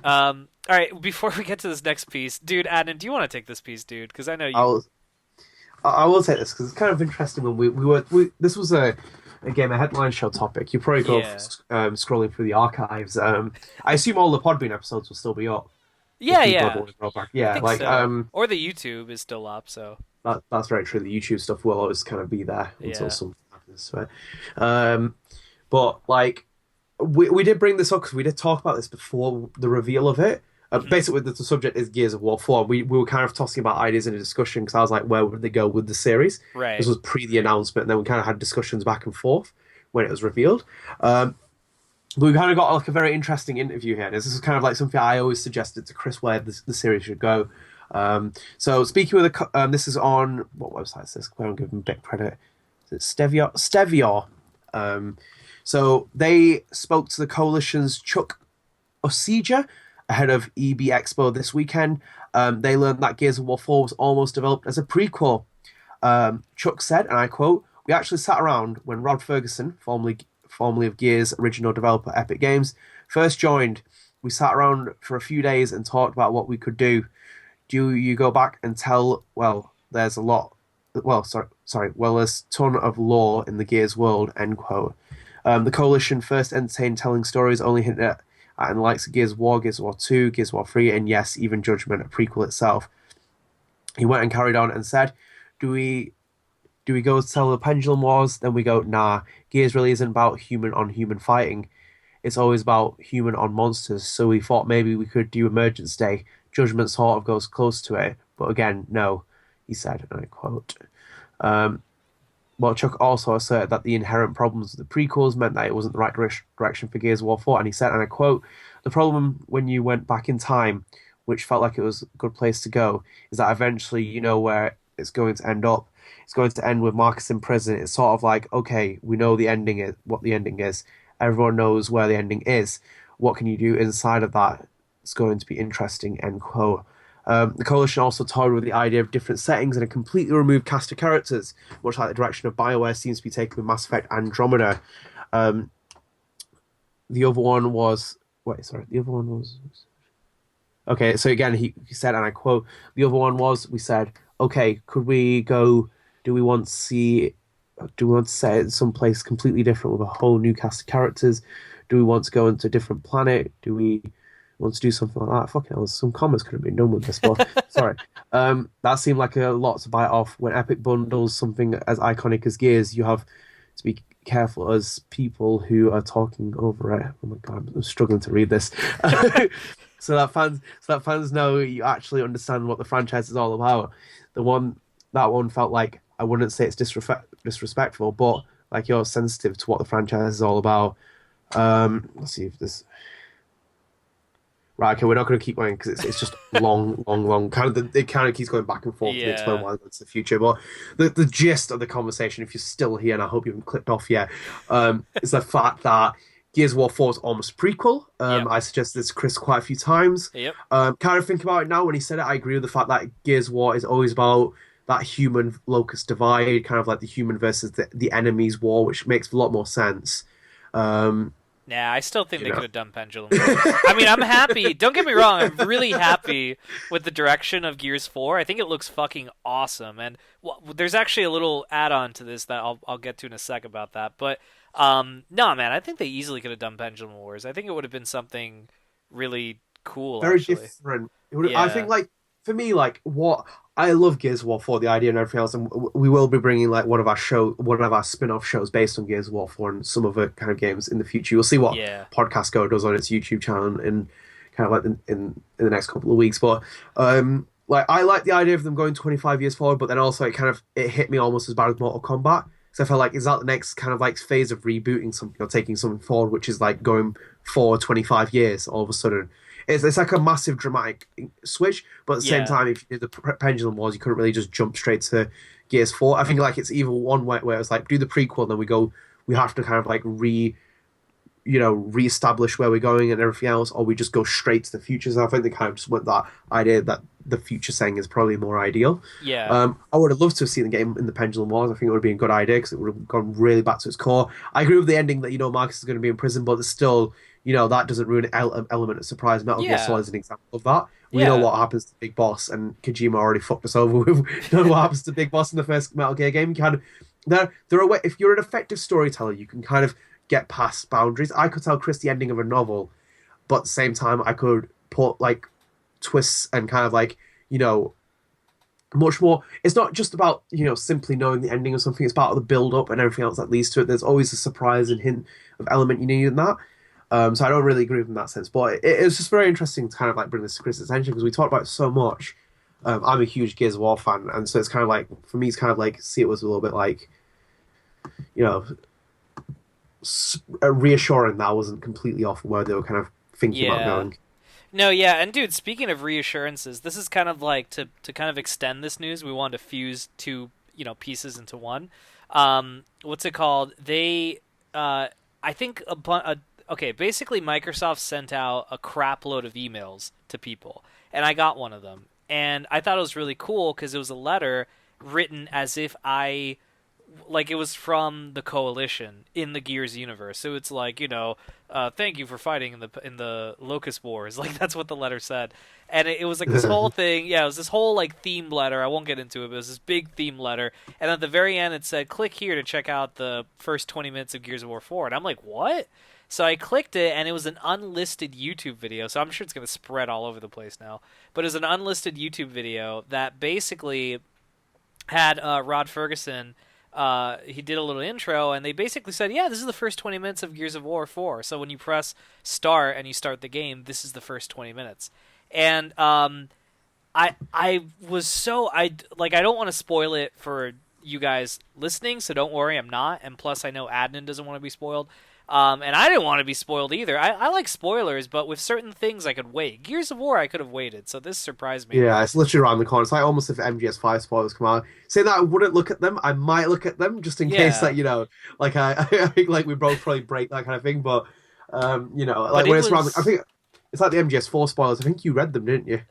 All right, before we get to this next piece, dude, Adnan, do you want to take this piece, dude? Because I know you. I'll I will take this because it's kind of interesting when this was a game, a headline show topic. You probably go Yeah. scrolling through the archives. I assume all the Podbean episodes will still be up if Yeah, people ever yeah. want to go back. I Yeah, think like so. Or the YouTube is still up, so that's very true. The YouTube stuff will always kind of be there until yeah. something happens to it. But like we did bring this up because we did talk about this before the reveal of it. Hmm. Basically, the subject is Gears of War 4. We were kind of tossing about ideas in a discussion because I was like, where would they go with the series? This Right. was pre the announcement, and then we kind of had discussions back and forth when it was revealed. But we kind of got like a very interesting interview here. This is kind of like something I always suggested to Chris where the series should go. So speaking with this is on what website is this? I don't give them bit credit. Is it Stevia? Stevia. So they spoke to the coalition's Chuck Osija ahead of EB Expo this weekend. They learned that Gears of War 4 was almost developed as a prequel. Chuck said, and I quote, "We actually sat around when Rod Ferguson, formerly of Gears original developer Epic Games, first joined. We sat around for a few days and talked about what we could do. Do you go back and tell, well, there's a lot, well, sorry, well, there's a ton of lore in the Gears world," end quote. The Coalition first entertained telling stories only hinted at in the likes of Gears of War 2, Gears of War 3, and yes, even Judgment, a prequel itself. He went and carried on and said, Do we go tell the Pendulum Wars? Then we go, nah, Gears really isn't about human on human fighting. It's always about human on monsters. So we thought maybe we could do Emergence Day. Judgment sort of goes close to it, but again, no, he said, and I quote. Well, Chuck also asserted that the inherent problems of the prequels meant that it wasn't the right direction for Gears of War 4, and he said, and I quote, "The problem when you went back in time, which felt like it was a good place to go, is that eventually you know where it's going to end up. It's going to end with Marcus in prison. It's sort of like, okay, we know the ending is what the ending is. Everyone knows where the ending is. What can you do inside of that? It's going to be interesting," end quote. The Coalition also toyed with the idea of different settings and a completely removed cast of characters, much like the direction of BioWare seems to be taking with Mass Effect Andromeda. Um, the other one was... Wait, sorry. The other one was... Okay, so again, he said, and I quote, "The other one was, we said, okay, could we go... Do we want to see... Do we want to set it someplace completely different with a whole new cast of characters? Do we want to go into a different planet? Do we want to do something like that?" Fucking hell, some comments could have been done with this, but sorry. That seemed like a lot to bite off. When Epic bundles something as iconic as Gears, you have to be careful as people who are talking over it. Oh my god, I'm struggling to read this. So that fans know you actually understand what the franchise is all about. That one felt like, I wouldn't say it's disrespectful, but like you're sensitive to what the franchise is all about. Let's see if this. Right, okay, we're not going to keep going because it's just long, long, long. It kind of keeps going back and forth to explain Yeah. why that's the future. But the gist of the conversation, if you're still here, and I hope you haven't clicked off yet, is the fact that Gears of War 4 is almost a prequel. Yep. I suggested this to Chris quite a few times. Yep. Kind of think about it now when he said it, I agree with the fact that Gears of War is always about that human locus divide, kind of like the human versus the enemy's war, which makes a lot more sense. Um, Nah, I still think you they could know. have done Pendulum Wars. I mean, I'm happy. Don't get me wrong. I'm really happy with the direction of Gears 4. I think it looks fucking awesome. And well, there's actually a little add-on to this that I'll get to in a sec about that. But no, man, I think they easily could have done Pendulum Wars. I think it would have been something really cool, Very actually. different. I think Yeah. like for me, like what I love Gears of War 4, the idea and everything else, and we will be bringing like one of our spin-off shows based on Gears of War 4 and some other kind of games in the future. You'll see what Yeah. Podcast Go does on its YouTube channel in kind of like in the next couple of weeks. But like I like the idea of them going 25 years forward, but then also it hit me almost as bad as Mortal Kombat. So I felt like, is that the next kind of like phase of rebooting something or taking something forward, which is like going forward 25 years all of a sudden? It's like a massive dramatic switch, but at the same Yeah. time, if you did the Pendulum Wars, you couldn't really just jump straight to Gears 4. I think like it's either one way where it's like do the prequel, and then we have to kind of like reestablish where we're going and everything else, or we just go straight to the future. So I think they kind of just went that idea that the future saying is probably more ideal. Yeah. I would have loved to have seen the game in the Pendulum Wars. I think it would have been a good idea because it would have gone really back to its core. I agree with the ending that Marcus is going to be in prison, but there's still that doesn't ruin element of surprise. Metal Gear Yeah, Solid is an example of that. We know yeah, what happens to Big Boss, and Kojima already fucked us over with knowing what happens to Big Boss in the first Metal Gear game. Kind of there are if you're an effective storyteller, you can kind of get past boundaries. I could tell Chris the ending of a novel, but at the same time, I could put like twists and kind of like you know much more. It's not just about simply knowing the ending of something. It's about the build up and everything else that leads to it. There's always a surprise and hint of element you need in that. So I don't really agree with him in that sense, but it was just very interesting to kind of like bring this to Chris' attention because we talked about it so much. I'm a huge Gears of War fan, and so it's kind of like for me, it's kind of like see it was a little bit like you know reassuring that I wasn't completely off where they were kind of thinking about yeah. going. No, yeah, and dude, speaking of reassurances, this is kind of like to kind of extend this news. We wanted to fuse two pieces into one. What's it called? I think okay, basically Microsoft sent out a crap load of emails to people, and I got one of them, and I thought it was really cool because it was a letter written as if I like it was from the coalition in the Gears universe. So it's like, thank you for fighting in the Locust Wars. Like that's what the letter said. And it was like this whole thing. Yeah, it was this whole like theme letter. I won't get into it, but it was this big theme letter. And at the very end it said click here to check out the first 20 minutes of Gears of War 4. And I'm like, "What?" So I clicked it, and it was an unlisted YouTube video. So I'm sure it's going to spread all over the place now. But it was an unlisted YouTube video that basically had Rod Ferguson. He did a little intro, and they basically said, "Yeah, this is the first 20 minutes of Gears of War 4. So when you press start and you start the game, this is the first 20 minutes." And I was so I don't want to spoil it for you guys listening, so don't worry, I'm not. And plus, I know Adnan doesn't want to be spoiled. And I didn't want to be spoiled either. I like spoilers, but with certain things I could wait. Gears of War I could have waited, so this surprised me. Yeah, it's literally around the corner. It's like almost if MGS5 spoilers come out. Saying that I wouldn't look at them, I might look at them just in case Yeah, that, like I think like we both probably break that kind of thing. But but like it when it's around, I was. think it's like the MGS4 spoilers. I think you read them, didn't you?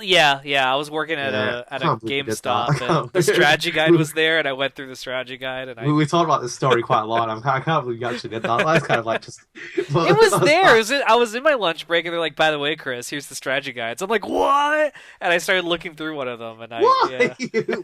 Yeah. I was working at Yeah, a I at a can't believe you did that. I GameStop, and can't. the strategy guide was there, and I went through the strategy guide, and we, I we talked about this story quite a lot. I can't believe you actually did that. That's kind of like just, it but was that's there. that. I was in my lunch break, and they're like, "By the way, Chris, here's the strategy guides." I'm like, "What?" And I started looking through one of them, and Why? yeah,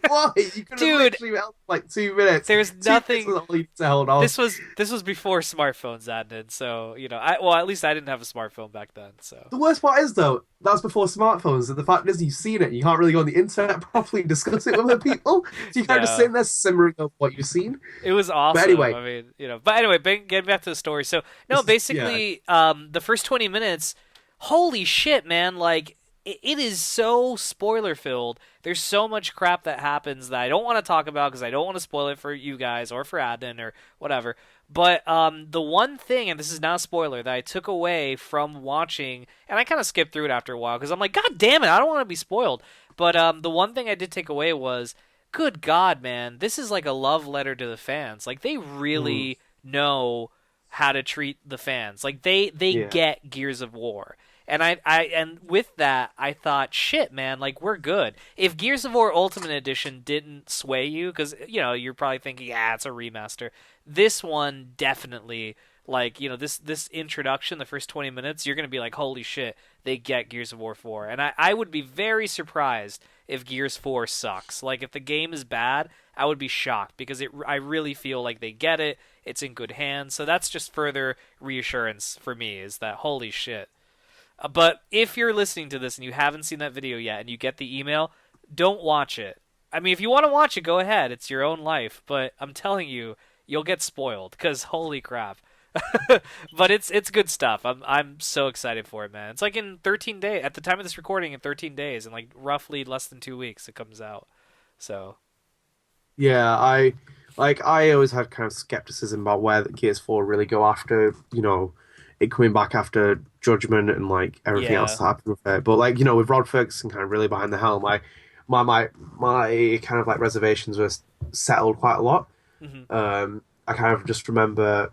Why? You could have dude, literally held like 2 minutes. there's 2 minutes was nothing. all you need to hold on. This was before smartphones, Adnan. So at least I didn't have a smartphone back then. So The worst part is though, that's before smartphones, and the fact is you've seen it. You can't really go on the internet properly and discuss it with other people. So you can't just no, sit there simmering of what you've seen. it was But awesome. anyway, I mean, but anyway, getting back to the story. So no, this is yeah. basically, the first 20 minutes, holy shit, man! Like it is so spoiler filled. There's so much crap that happens that I don't want to talk about because I don't want to spoil it for you guys or for Adnan or whatever. But the one thing, and this is not a spoiler, that I took away from watching, and I kind of skipped through it after a while because I'm like, God damn it, I don't want to be spoiled. But the one thing I did take away was, good God, man, this is like a love letter to the fans. Like they Mm, really know how to treat the fans. Like they yeah. get Gears of War. And with that, I thought, shit, man, like we're good. If Gears of War Ultimate Edition didn't sway you, because you're probably thinking, yeah, it's a remaster. This one definitely, like this introduction, the first 20 minutes, you're gonna be like, holy shit, they get Gears of War 4. And I would be very surprised if Gears 4 sucks. Like if the game is bad, I would be shocked because I really feel like they get it. It's in good hands. So that's just further reassurance for me is that holy shit. But if you're listening to this and you haven't seen that video yet and you get the email, don't watch it. I mean, if you want to watch it, go ahead. It's your own life. But I'm telling you, you'll get spoiled because holy crap. But it's good stuff. I'm so excited for it, man. It's like in 13 days at the time of this recording in 13 days and like roughly less than 2 weeks it comes out. So, Yeah, I always had kind of skepticism about where the Gears 4 really go after, it coming back after Judgment and like everything else yeah. that happened with it. But like, with Rod Ferguson kind of really behind the helm, my kind of like reservations were settled quite a lot. Mhm. I kind of just remember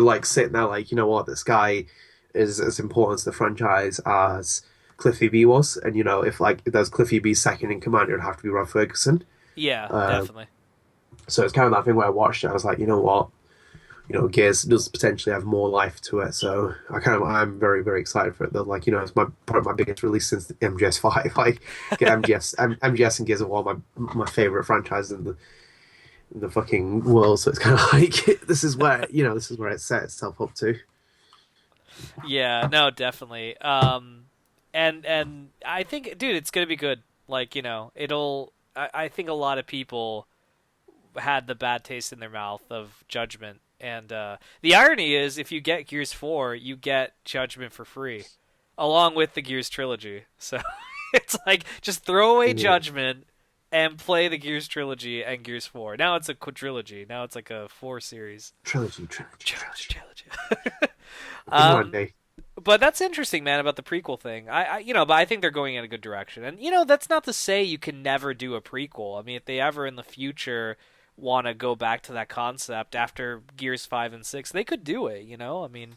like sitting there like, you know what, this guy is as important to the franchise as Cliffy B was, and if there's Cliffy B second in command, it would have to be Rod Ferguson. Yeah, Um, definitely. so it's kind of that thing where I watched it, I was like, you know what, Gears does potentially have more life to it. So I'm very very excited for it. Though, like it's probably my biggest release since the MGS5. Like get MGS and Gears of War my favorite franchise in the fucking world. So it's kind of like this is where it set itself up to. Yeah, no, definitely. And I think, dude, it's gonna be good. Like, it'll. I think a lot of people had the bad taste in their mouth of Judgment, and the irony is, if you get Gears 4, you get Judgment for free, along with the Gears trilogy. So it's like just throw away Yeah. Judgment and play the Gears trilogy and Gears 4. Now it's a quadrilogy. Now it's like a 4 series. Trilogy. One Um, day. but that's interesting, man, about the prequel thing. But I think they're going in a good direction. And that's not to say you can never do a prequel. I mean, if they ever in the future want to go back to that concept after Gears 5 and 6, they could do it, I mean,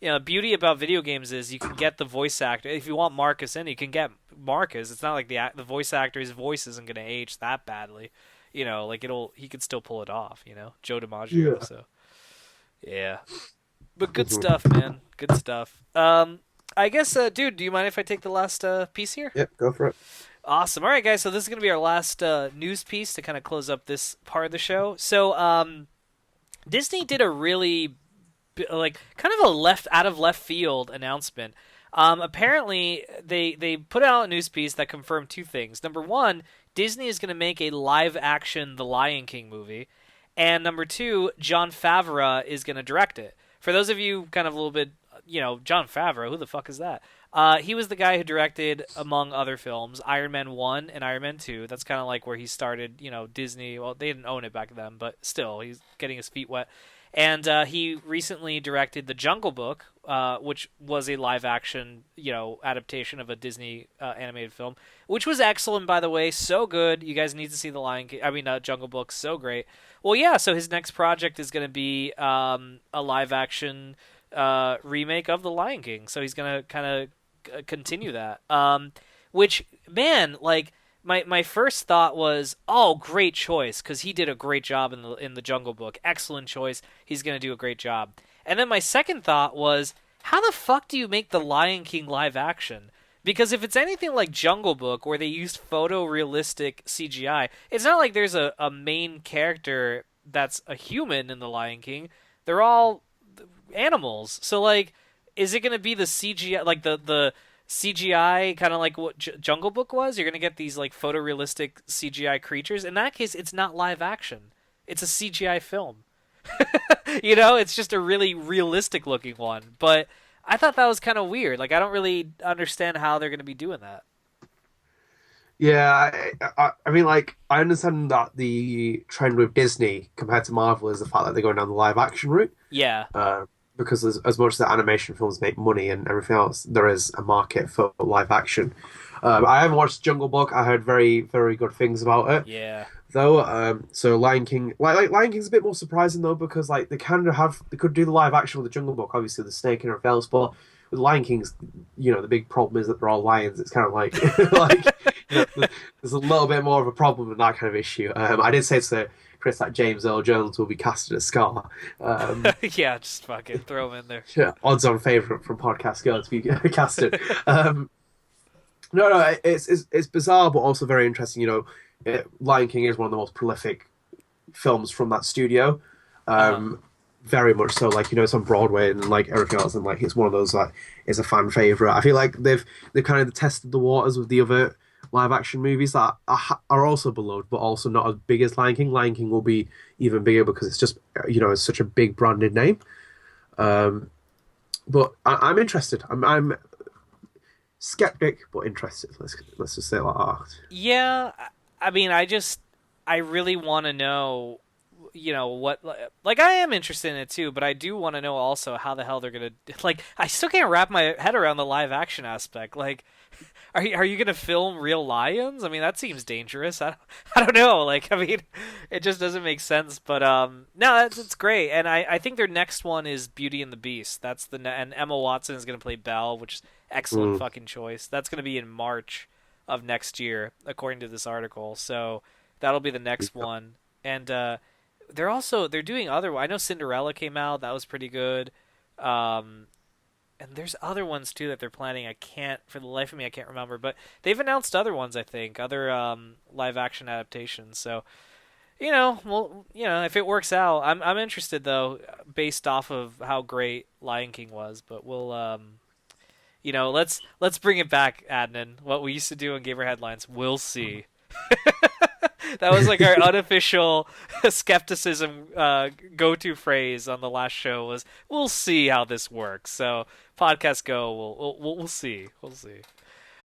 the beauty about video games is you can get the voice actor. If you want Marcus in, you can get Marcus. It's not like the voice actor's voice isn't going to age that badly. Like he could still pull it off, Joe DiMaggio, Yeah. so yeah. But good Mhm. stuff, man. Good stuff. I guess, dude, do you mind if I take the last piece here? Yep, go for it. Awesome. All right, guys. So this is gonna be our last news piece to kind of close up this part of the show. So, Disney did a really like kind of a out of left field announcement. Apparently, they put out a news piece that confirmed two things. Number one, Disney is going to make a live action The Lion King movie, and number two, Jon Favreau is going to direct it. For those of you kind of a little bit, Jon Favreau, who the fuck is that? He was the guy who directed, among other films, Iron Man 1 and Iron Man 2. That's kind of like where he started, Disney. Well, they didn't own it back then, but still, he's getting his feet wet. And he recently directed The Jungle Book, which was a live action, adaptation of a Disney animated film, which was excellent, by the way. So good. You guys need to see The Lion King. I mean, Jungle Book. So great. Well, yeah. So his next project is going to be a live action remake of The Lion King. So he's going to kind of continue that. Which, man, like my first thought was, oh, great choice, because he did a great job in the Jungle Book. Excellent choice. He's gonna do a great job. And then my second thought was, how the fuck do you make the Lion King live action? Because if it's anything like Jungle Book, where they used photorealistic CGI, it's not like there's a main character that's a human in the Lion King. They're all animals. So like, is it gonna be the CGI, like the CGI, kind of like what Jungle Book was? You're gonna get these like photorealistic CGI creatures. In that case, it's not live action. It's a CGI film. It's just a really realistic looking one. But I thought that was kind of weird. Like, I don't really understand how they're gonna be doing that. Yeah, I mean, like, I understand that the trend with Disney compared to Marvel is the fact that they're going down the live action route. Yeah, Uh, because as much as the animation films make money and everything else, there is a market for live action. I haven't watched Jungle Book. I heard very, very good things about it, yeah, though. So Lion King, like Lion King's a bit more surprising though, because like they could do the live action with the Jungle Book, obviously the snake and everything else, but with Lion King's, the big problem is that they're all lions. It's kind of like like there's a little bit more of a problem with that kind of issue. I did say to Chris that James Earl Jones will be casted as Scar. yeah. Just fucking throw him in there. Yeah, odds-on favourite from Podcast Girl to be casted. No, it's bizarre, but also very interesting. Lion King is one of the most prolific films from that studio. Uh huh. Very much so. Like it's on Broadway and like everything else, and like it's one of those like is a fan favorite. I feel like they've kind of tested the waters with the other live action movies that are also beloved, but also not as big as Lion King. Lion King will be even bigger because it's just it's such a big branded name. But I'm interested. I'm skeptic, but interested. Let's just say it like that. Yeah, I mean, I really want to know, what, like, I am interested in it too, but I do want to know also how the hell they're gonna, like, I still can't wrap my head around the live action aspect. Like, are you gonna film real lions? I mean, that seems dangerous. I don't know. Like, I mean, it just doesn't make sense. But no, it's great, and I think their next one is Beauty and the Beast. And Emma Watson is gonna play Belle, which is excellent Mm. fucking choice. That's gonna be in March of next year, according to this article. So that'll be the next one. And they're doing other. I know Cinderella came out. That was pretty good. Um, and there's other ones too that they're planning. I can't for the life of me I can't remember, but they've announced other ones. I think other live action adaptations. So well, if it works out, I'm interested though, based off of how great Lion King was. But we'll let's bring it back, Adnan. What we used to do in Gamer Headlines. We'll see. That was like our unofficial skepticism go-to phrase on the last show was "We'll see how this works." So podcast go. We'll see. We'll see.